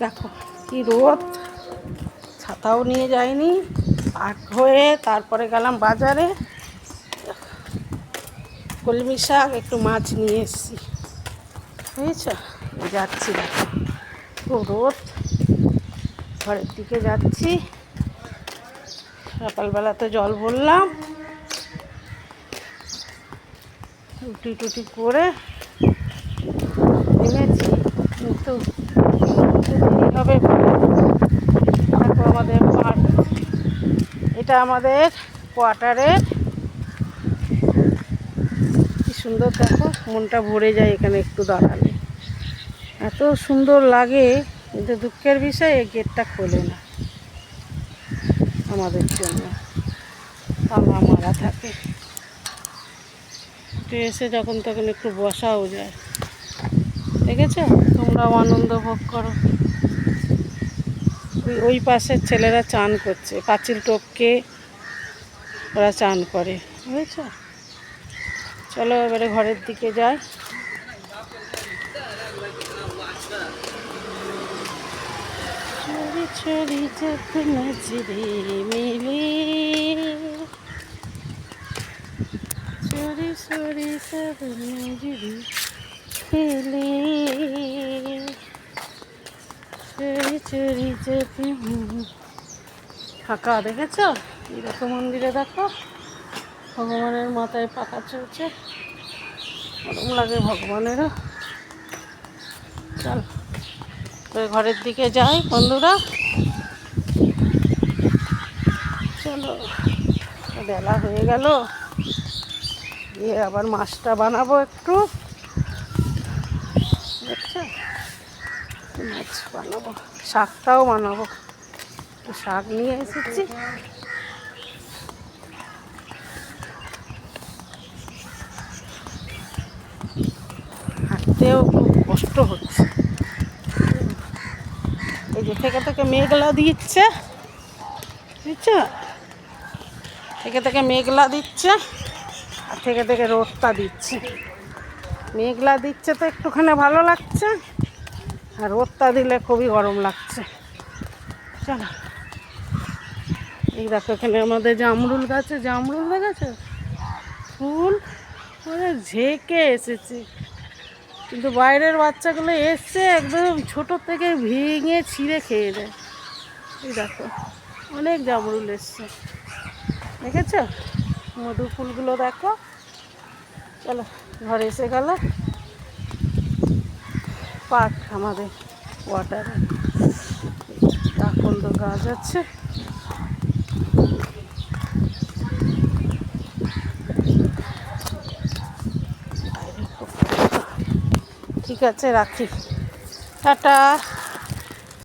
দেখো কি রোদ, ছাতাও নিয়ে যাইনি, পাক হয়ে তারপরে গেলাম বাজারে। কলমি শাক, একটু মাছ নিয়ে এসেছি, বুঝেছ? যাচ্ছি, দেখো খুব রোদ, ঘরের দিকে যাচ্ছি। সকালবেলাতে জল ভরলাম, রুটি টুটি করে নেমেছি, কিন্তু দেরি হবে। দেখো আমাদের পার্ক, এটা আমাদের কোয়ার্টারের, কি সুন্দর দেখো, মনটা ভরে যায় এখানে একটু দাঁড়ালে, এত সুন্দর লাগে। কিন্তু দুঃখের বিষয় এই গেটটা খোলে না আমাদের জন্য, তালা মারা থাকে। এসে যখন তখন একটু বসাও যায়, দেখেছো? তোমরাও আনন্দ ভোগ করো। ওই পাশের ছেলেরা চান করছে, পাঁচিল টপকে ওরা চান করে, বুঝেছ? চলো এবারে ঘরের দিকে যাই। छोरी छोरी जब नजरे मिली, छोरी छोरी सब नजरे मिली, छोरी छोरी जब। ফাঁকা দেখেছ? এই দেখো মন্দিরে, দেখো ভগবানের মাথায় পাখা চলছে, গরম লাগে ভগবানেরও। চল ঘরের দিকে যাই বন্ধুরা, চলো। বেলা হয়ে গেল, দিয়ে আবার মাছটা বানাবো একটু, বুঝছো? মাছ বানাবো, শাকটাও বানাবো, একটু শাক নিয়ে এসেছি। হাঁটতেও খুব কষ্ট হচ্ছে, এই যে থেকে থেকে মেঘলা দিচ্ছে, বুঝছো? থেকে থেকে মেঘলা দিচ্ছে, আর থেকে থেকে রোদটা দিচ্ছে। মেঘলা দিচ্ছে তো একটুখানি ভালো লাগছে, আর রোদটা দিলে খুবই গরম লাগছে। চলো, এই দেখো এখানে আমাদের জামরুল গাছে, জামরুল দেখেছো? ফুল মানে ঝেঁকে এসেছে, কিন্তু বাইরের বাচ্চাগুলো এসছে একদম ছোট থেকে ভেঙে ছিঁড়ে খেয়ে দেয়। এই দেখো অনেক জামরুল এসছে, দেখেছ? মধু ফুলগুলো দেখো। চলো ঘরে এসে গেল, পার্ক আমাদের ওয়াটারে, আকন্দ গাছ আছে। ঠিক আছে, রাখি, টাটা।